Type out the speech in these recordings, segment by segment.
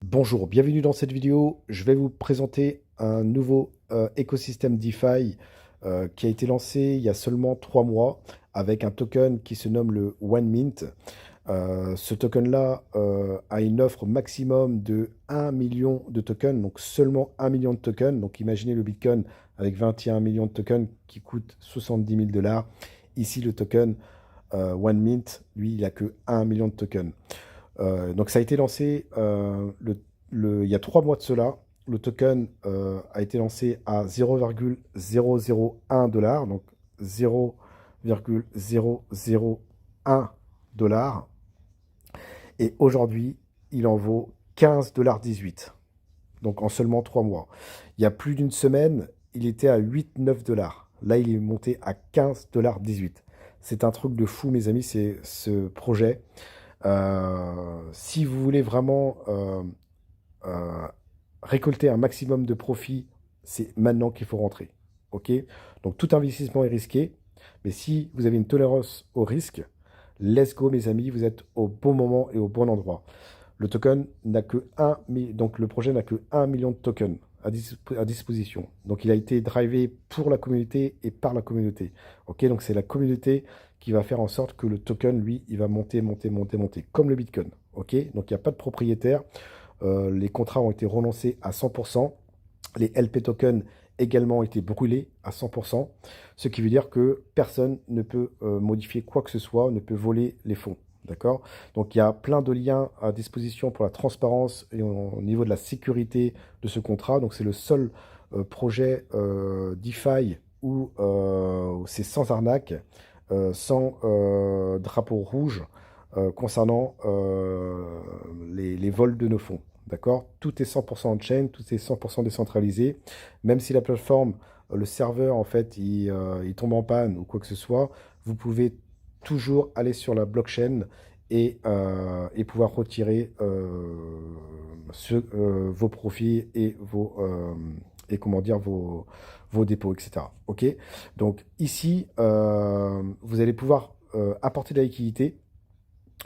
Bonjour, bienvenue dans cette vidéo. Je vais vous présenter un nouveau écosystème DeFi qui a été lancé il y a seulement 3 mois avec un token qui se nomme le OneMint. Ce token-là a une offre maximum de 1 million de tokens, donc seulement 1 million de tokens. Donc imaginez le Bitcoin avec 21 millions de tokens qui coûte 70 000 dollars. Ici, le token OneMint, lui, il a que 1 million de tokens. Donc ça a été lancé il y a 3 mois de cela. Le token a été lancé à 0,001 dollars, donc 0,001 dollars. Et aujourd'hui, il en vaut 15,18 $. Donc en seulement 3 mois. Il y a plus d'une semaine, il était à 8-9 dollars. Là, il est monté à 15,18 $. C'est un truc de fou, mes amis, c'est ce projet. Si vous voulez vraiment euh, récolter un maximum de profit, c'est maintenant qu'il faut rentrer. OK? Donc tout investissement est risqué, mais si vous avez une tolérance au risque, let's go mes amis, vous êtes au bon moment et au bon endroit. Le token n'a que donc le projet n'a que 1 million de tokens à disposition. Donc il a été drivé pour la communauté et par la communauté. Ok, donc c'est la communauté qui va faire en sorte que le token, lui, il va monter, monter, monter, monter, comme le Bitcoin. Ok, donc il n'y a pas de propriétaire. Les contrats ont été renoncés à 100%. Les LP tokens également ont été brûlés à 100%, ce qui veut dire que personne ne peut modifier quoi que ce soit, ne peut voler les fonds. D'accord? Donc il y a plein de liens à disposition pour la transparence et au niveau de la sécurité de ce contrat. Donc c'est le seul projet DeFi où c'est sans arnaque, sans drapeau rouge concernant les vols de nos fonds. D'accord? Tout est 100% on-chain, tout est 100% décentralisé. Même si la plateforme, le serveur, en fait, il tombe en panne ou quoi que ce soit, vous pouvez toujours aller sur la blockchain et pouvoir retirer vos profits et et comment dire, vos dépôts, etc. OK? Donc ici, vous allez pouvoir apporter de la liquidité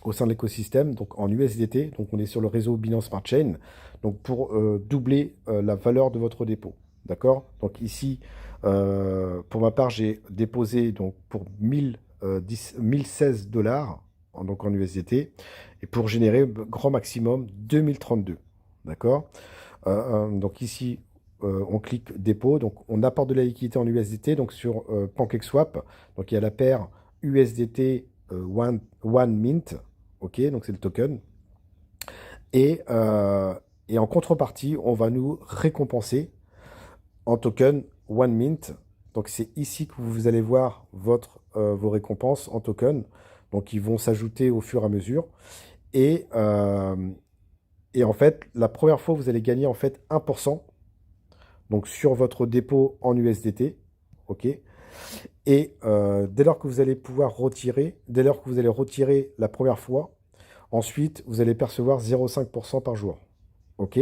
au sein de l'écosystème, donc en USDT. Donc on est sur le réseau Binance Smart Chain, donc pour doubler la valeur de votre dépôt. D'accord? Donc ici, pour ma part, j'ai déposé donc pour 1016 dollars donc en USDT et pour générer grand maximum 2032. D'accord? Donc ici, on clique dépôt, donc on apporte de la liquidité en USDT, donc sur PancakeSwap, donc il y a la paire USDT One Mint, ok, donc c'est le token, et, euh, et en contrepartie, on va nous récompenser en token One Mint, donc c'est ici que vous allez voir vos récompenses en token, donc ils vont s'ajouter au fur et à mesure, et, euh, et en fait, la première fois, vous allez gagner en fait 1%, donc sur votre dépôt en USDT, ok? Et dès lors que vous allez pouvoir retirer, dès lors que vous allez retirer la première fois, ensuite vous allez percevoir 0,5% par jour, ok?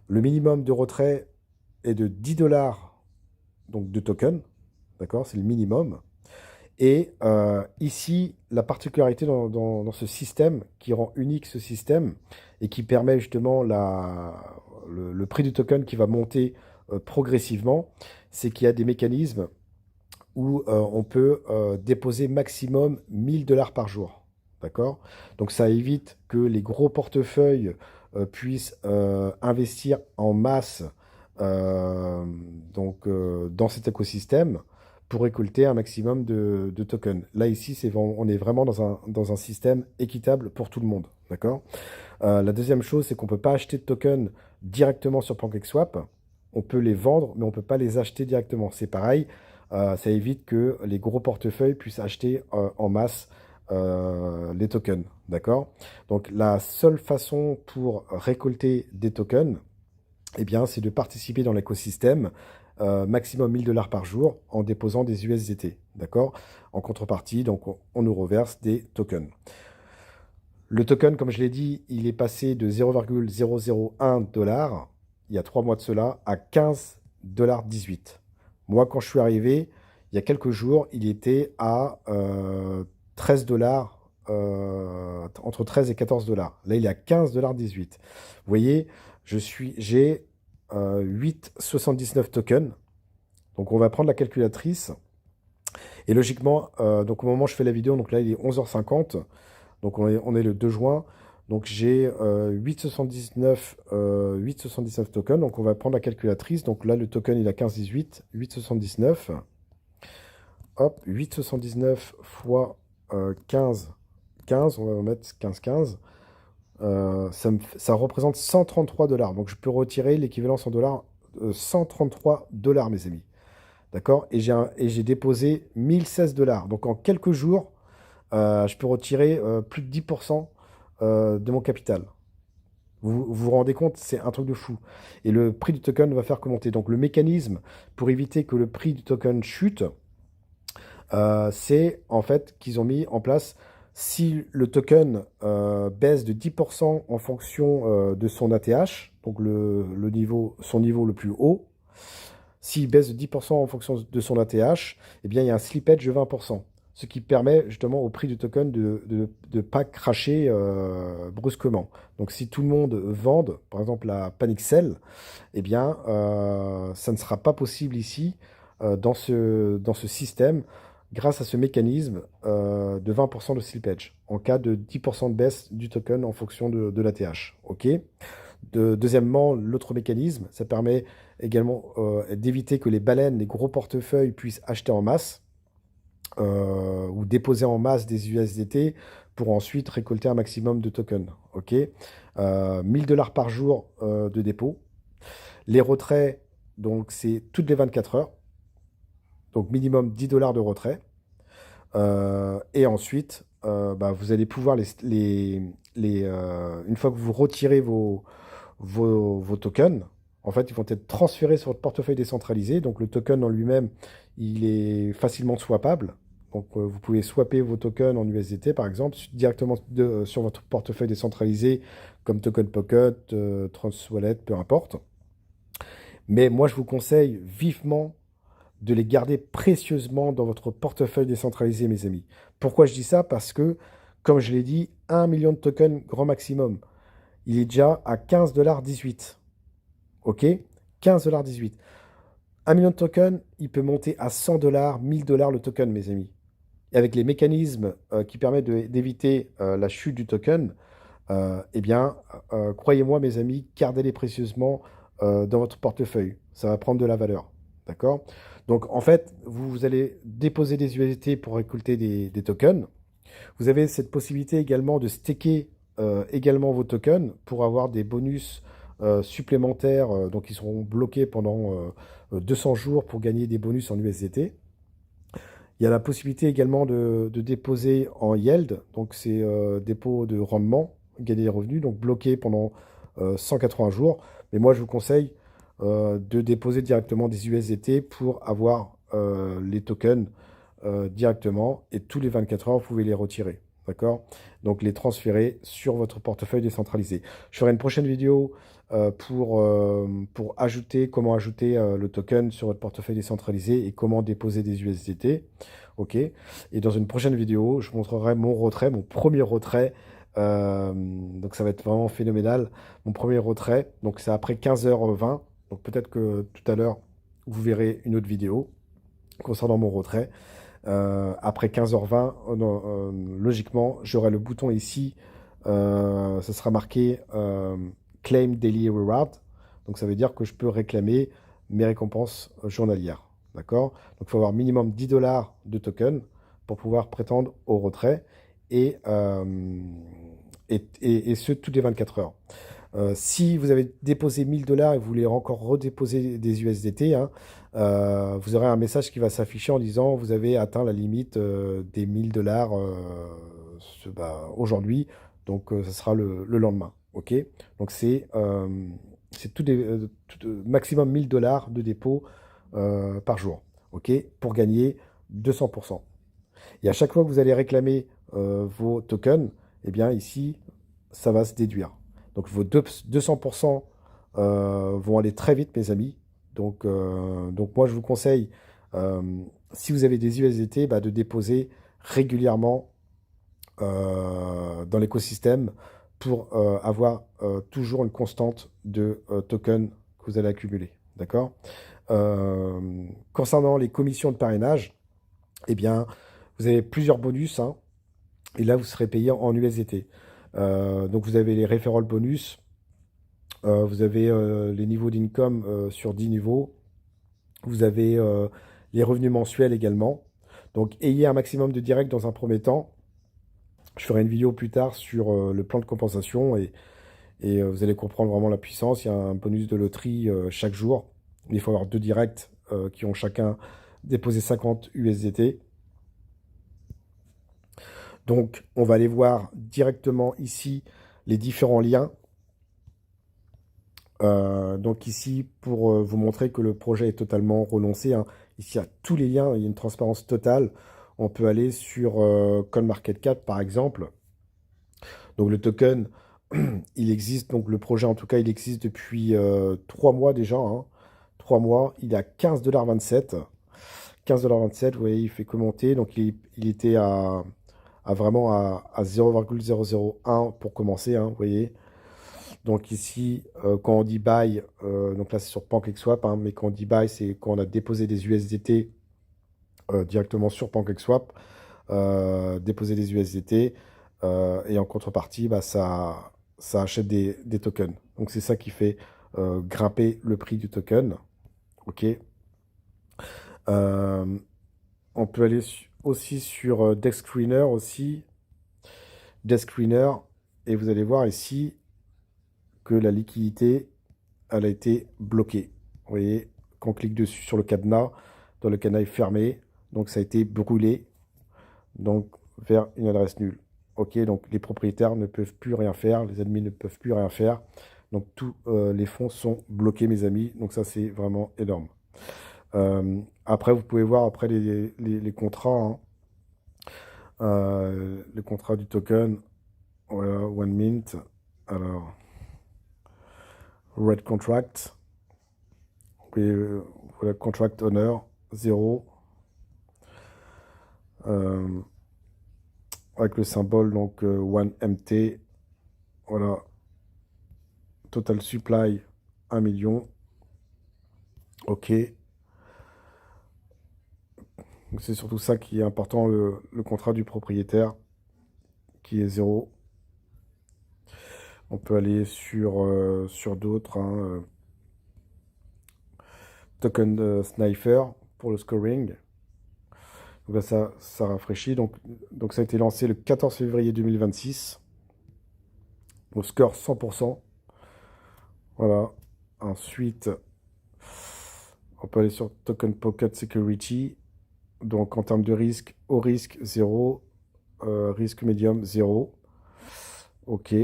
Le minimum de retrait est de 10 dollars donc de token, d'accord? C'est le minimum. Et ici, la particularité dans ce système qui rend unique ce système et qui permet justement le prix du token qui va monter progressivement, c'est qu'il y a des mécanismes où on peut déposer maximum 1000 dollars par jour. D'accord? Donc ça évite que les gros portefeuilles puissent investir en masse dans cet écosystème pour récolter un maximum de tokens. Là, ici, on est vraiment dans un système équitable pour tout le monde. D'accord? La deuxième chose, c'est qu'on ne peut pas acheter de tokens directement sur PancakeSwap. On peut les vendre, mais on ne peut pas les acheter directement. C'est pareil, ça évite que les gros portefeuilles puissent acheter en masse les tokens. D'accord? Donc la seule façon pour récolter des tokens, eh bien, c'est de participer dans l'écosystème, maximum 1000 dollars par jour en déposant des USDT. D'accord? En contrepartie, donc on nous reverse des tokens. Le token, comme je l'ai dit, il est passé de 0,001 dollars il y a 3 mois de cela à 15,18 $. Moi, quand je suis arrivé, il y a quelques jours, il était à 13 dollars entre 13 et 14 dollars. Là, il est à 15,18 $. Vous voyez, j'ai 8,79 tokens. Donc, on va prendre la calculatrice. Et logiquement, donc au moment où je fais la vidéo, donc là, il est 11h50. Donc, on est le 2 juin. Donc, j'ai 8,79 tokens. Donc, on va prendre la calculatrice. Donc, là, le token, il a 15,18. 8,79. Hop, 8,79 fois 15. 15, on va mettre 15,15. Ça représente 133 dollars. Donc, je peux retirer l'équivalence en dollars, 133 dollars, mes amis. D'accord? Et j'ai déposé 1016 dollars. Donc, en quelques jours, je peux retirer plus de 10% de mon capital. Vous rendez compte, c'est un truc de fou. Et le prix du token va faire que monter. Donc, le mécanisme pour éviter que le prix du token chute, c'est en fait qu'ils ont mis en place, si le token baisse de 10% en fonction de son ATH, donc son niveau le plus haut, s'il baisse de 10% en fonction de son ATH, eh bien, il y a un slippage de 20%. Ce qui permet justement au prix du token de ne pas cracher brusquement. Donc si tout le monde vende, par exemple la Panic Sell, eh bien, ça ne sera pas possible ici, dans ce système, grâce à ce mécanisme de 20% de slippage, en cas de 10% de baisse du token en fonction de l'ATH. OK? Deuxièmement, l'autre mécanisme, ça permet également d'éviter que les baleines, les gros portefeuilles puissent acheter en masse ou déposer en masse des USDT pour ensuite récolter un maximum de tokens. OK? 1000 dollars par jour de dépôt. Les retraits, donc c'est toutes les 24 heures. Donc minimum 10 dollars de retrait. Et ensuite, vous allez pouvoir une fois que vous retirez vos tokens, en fait, ils vont être transférés sur votre portefeuille décentralisé. Donc le token en lui-même, il est facilement swappable. Donc vous pouvez swapper vos tokens en USDT, par exemple, directement sur votre portefeuille décentralisé, comme Token Pocket, TransWallet, peu importe. Mais moi, je vous conseille vivement de les garder précieusement dans votre portefeuille décentralisé, mes amis. Pourquoi je dis ça? Parce que, comme je l'ai dit, 1 million de tokens grand maximum. Il est déjà à 15,18 $. OK? 15,18 $. 1 million de tokens, il peut monter à 100 dollars, 1000 dollars le token, mes amis. Et avec les mécanismes qui permettent d'éviter la chute du token, eh bien, croyez-moi, mes amis, gardez-les précieusement dans votre portefeuille. Ça va prendre de la valeur. D'accord? Donc, en fait, vous allez déposer des USDT pour récolter des tokens. Vous avez cette possibilité également de staker également vos tokens pour avoir des bonus supplémentaires. Donc, ils seront bloqués pendant 200 jours pour gagner des bonus en USDT. Il y a la possibilité également de déposer en yield, donc c'est dépôt de rendement, gagner des revenus, donc bloqué pendant 180 jours. Mais moi, je vous conseille de déposer directement des USDT pour avoir les tokens directement et tous les 24 heures, vous pouvez les retirer. D'accord? Donc les transférer sur votre portefeuille décentralisé. Je ferai une prochaine vidéo pour comment ajouter le token sur votre portefeuille décentralisé et comment déposer des USDT. OK? Et dans une prochaine vidéo, je vous montrerai mon retrait, mon premier retrait. Donc ça va être vraiment phénoménal. Mon premier retrait, donc c'est après 15h20. Donc peut-être que tout à l'heure, vous verrez une autre vidéo concernant mon retrait. Après 15h20, logiquement, j'aurai le bouton ici. Ça sera marqué Claim Daily Reward. Donc ça veut dire que je peux réclamer mes récompenses journalières. D'accord? Donc il faut avoir minimum 10 dollars de token pour pouvoir prétendre au retrait et ce, toutes les 24 heures. Si vous avez déposé 1000 dollars et vous voulez encore redéposer des USDT, hein, vous aurez un message qui va s'afficher en disant vous avez atteint la limite des 1000 dollars aujourd'hui, donc ce sera le lendemain. OK? Donc c'est maximum 1000 dollars de dépôt par jour. OK? Pour gagner 200%. Et à chaque fois que vous allez réclamer vos tokens, eh bien ici, ça va se déduire. Donc vos 200% vont aller très vite, mes amis. Donc moi, je vous conseille, si vous avez des USDT, de déposer régulièrement dans l'écosystème pour avoir toujours une constante de tokens que vous allez accumuler. D'accord? Concernant les commissions de parrainage, eh bien, vous avez plusieurs bonus, hein, et là, vous serez payé en USDT. Donc, vous avez les referral bonus, vous avez les niveaux d'income sur 10 niveaux, vous avez les revenus mensuels également. Donc, ayez un maximum de direct dans un premier temps. Je ferai une vidéo plus tard sur le plan de compensation et vous allez comprendre vraiment la puissance. Il y a un bonus de loterie chaque jour. Il faut avoir 2 directs qui ont chacun déposé 50 USDT. Donc, on va aller voir directement ici les différents liens. Donc ici, pour vous montrer que le projet est totalement renoncé, hein, ici, il y a tous les liens, il y a une transparence totale. On peut aller sur CoinMarketCap, par exemple. Donc le token, il existe, donc le projet, en tout cas, il existe depuis 3 mois déjà, hein. 3 mois, il est à 15,27 $. 15,27 $, vous voyez, il fait que monter. Donc il était à vraiment à 0,001 pour commencer, hein, vous voyez. Donc ici, quand on dit buy, donc là c'est sur PancakeSwap, hein, mais quand on dit buy, c'est quand on a déposé des USDT directement sur PancakeSwap, déposer des USDT, et en contrepartie, bah, ça achète des tokens. Donc c'est ça qui fait grimper le prix du token. Ok. Euh, on peut aller aussi sur DexScreener aussi. DexScreener, et vous allez voir ici que la liquidité, elle a été bloquée. Vous voyez, quand on clique dessus sur le cadenas, dans le cadenas est fermé, donc ça a été brûlé, donc vers une adresse nulle. Ok, donc les propriétaires ne peuvent plus rien faire, les admins ne peuvent plus rien faire, donc tous les fonds sont bloqués, mes amis, donc ça c'est vraiment énorme. Après, vous pouvez voir après les contrats, hein. Le contrat du token, voilà, One Mint, alors, Red Contract, et voilà, Contract Owner, 0, avec le symbole donc 1MT, voilà, Total Supply 1 million, ok. Donc c'est surtout ça qui est important, le contrat du propriétaire qui est 0. On peut aller sur d'autres, hein, Token Sniper pour le scoring. Donc là, ça rafraîchit. Donc ça a été lancé le 14 février 2026. Au score 100%. Voilà. Ensuite, on peut aller sur Token Pocket Security. Donc en termes de risque, au risque 0. Risque médium 0. Ok.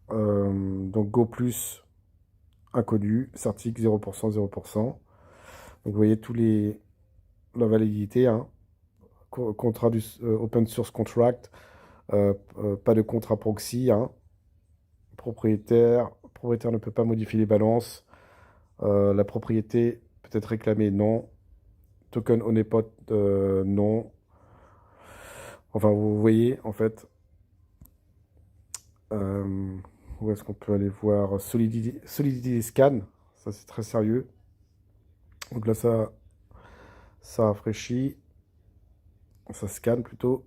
Donc Go Plus inconnu. Certic 0%, 0%. Donc vous voyez la validité, hein. Contrat du Open Source Contract. Pas de contrat proxy, hein. Propriétaire ne peut pas modifier les balances. La propriété peut être réclamée, non. Token Honeypot, non. Enfin, vous voyez, en fait, où est-ce qu'on peut aller voir Solidity Scan, ça c'est très sérieux. Donc là, ça rafraîchit, ça scanne plutôt.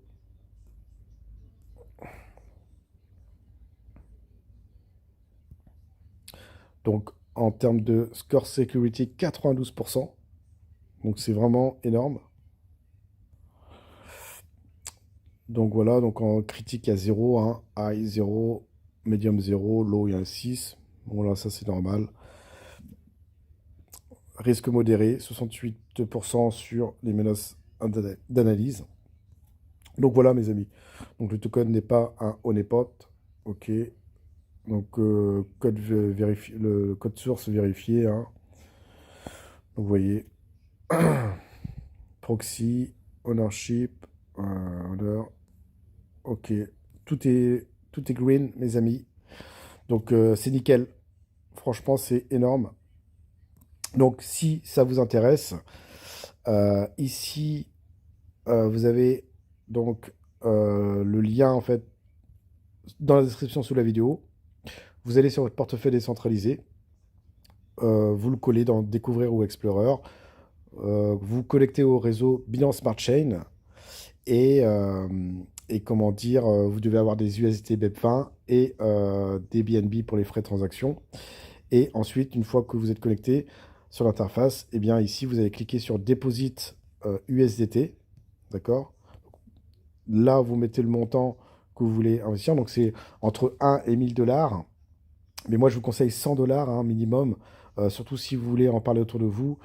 Donc, en termes de score security, 92%. Donc, c'est vraiment énorme. Donc, voilà. Donc, en critique, il y a 0, hein, high 0, medium 0, low, il y a un 6. Bon, là, ça, c'est normal. Risque modéré, 68% sur les menaces d'analyse. Donc, voilà, mes amis. Donc, le token n'est pas un honeypot. OK. Donc, le code source vérifié, hein. Donc, vous voyez, proxy, ownership, owner, ok, tout est green, mes amis. Donc, c'est nickel. Franchement, c'est énorme. Donc, si ça vous intéresse, ici, vous avez donc le lien en fait dans la description sous la vidéo. Vous allez sur votre portefeuille décentralisé, vous le collez dans Découvrir ou Explorer, vous connectez au réseau Binance Smart Chain et, comment dire, vous devez avoir des USDT BEP20 et des BNB pour les frais de transaction. Et ensuite, une fois que vous êtes connecté sur l'interface, eh bien ici, vous allez cliquer sur Deposit USDT, d'accord? Là, vous mettez le montant que vous voulez investir, donc c'est entre 1 et 1000 dollars. Mais moi, je vous conseille 100 dollars minimum, surtout si vous voulez en parler autour de vous,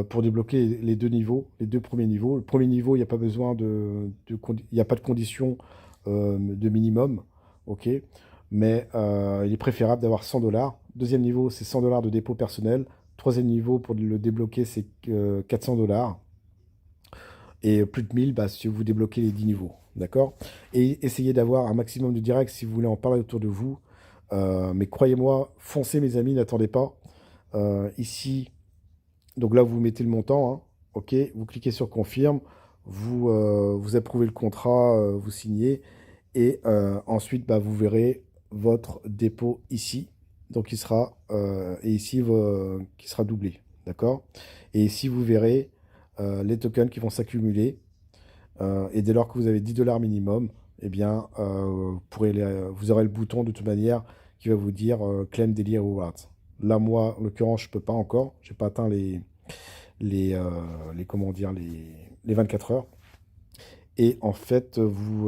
pour débloquer les deux niveaux, les deux premiers niveaux. Le premier niveau, il n'y a pas besoin il n'y a pas de condition de minimum, ok? Mais il est préférable d'avoir 100 dollars. Deuxième niveau, c'est 100 dollars de dépôt personnel. Troisième niveau, pour le débloquer, c'est 400 dollars. Et plus de 1000, bah, si vous débloquez les 10 niveaux, d'accord? Et essayez d'avoir un maximum de directs si vous voulez en parler autour de vous. Mais croyez-moi, foncez mes amis, n'attendez pas. Ici, donc là, vous mettez le montant, hein, ok, vous cliquez sur confirme, vous approuvez le contrat, vous signez, et ensuite, bah, vous verrez votre dépôt ici, donc il sera, et ici, qui sera doublé, d'accord? Et ici, vous verrez les tokens qui vont s'accumuler, et dès lors que vous avez 10 dollars minimum, eh bien, vous aurez le bouton de toute manière qui va vous dire Claim Daily Rewards. Là, moi, en l'occurrence, je peux pas encore. J'ai pas atteint comment dire, les 24 heures. Et en fait,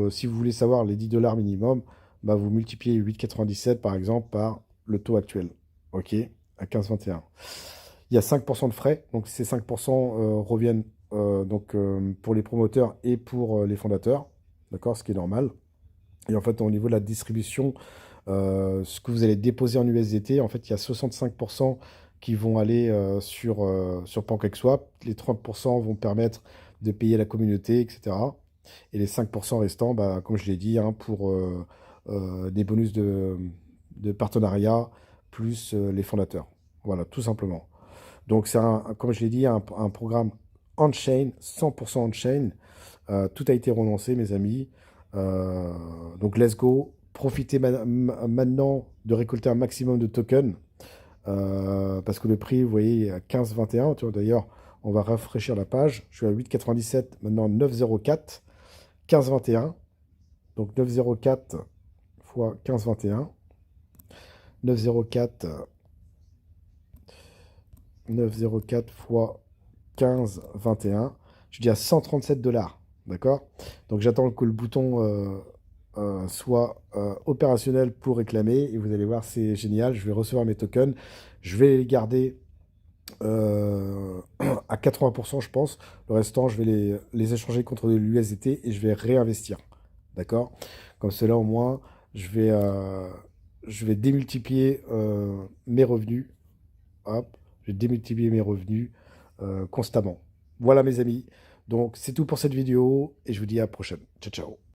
si vous voulez savoir les 10 dollars minimum, bah, vous multipliez 8,97 par exemple par le taux actuel. OK? À 15,21. Il y a 5% de frais. Donc, ces 5% reviennent pour les promoteurs et pour les fondateurs. D'accord? Ce qui est normal. Et en fait, au niveau de la distribution, ce que vous allez déposer en USDT, en fait, il y a 65% qui vont aller sur PancakeSwap. Les 30% vont permettre de payer la communauté, etc. Et les 5% restants, bah, comme je l'ai dit, hein, pour des bonus de partenariat plus les fondateurs. Voilà, tout simplement. Donc, c'est, comme je l'ai dit, un programme on-chain, 100% on-chain. Tout a été renoncé, mes amis. Donc, let's go. Profitez maintenant de récolter un maximum de tokens. Parce que le prix, vous voyez, est à 15,21. D'ailleurs, on va rafraîchir la page. Je suis à 8,97, maintenant 9,04. 15,21. Donc 9,04 fois 15,21. 9,04 9,04 fois 15,21. Je dis à 137 dollars. D'accord? Donc j'attends que le bouton soit opérationnel pour réclamer. Et vous allez voir, c'est génial. Je vais recevoir mes tokens. Je vais les garder à 80%, je pense. Le restant, je vais les échanger contre de l'USDT et je vais réinvestir. D'accord? Comme cela, au moins, je vais démultiplier mes revenus. Hop, je vais démultiplier mes revenus constamment. Voilà, mes amis. Donc, c'est tout pour cette vidéo et je vous dis à la prochaine. Ciao, ciao.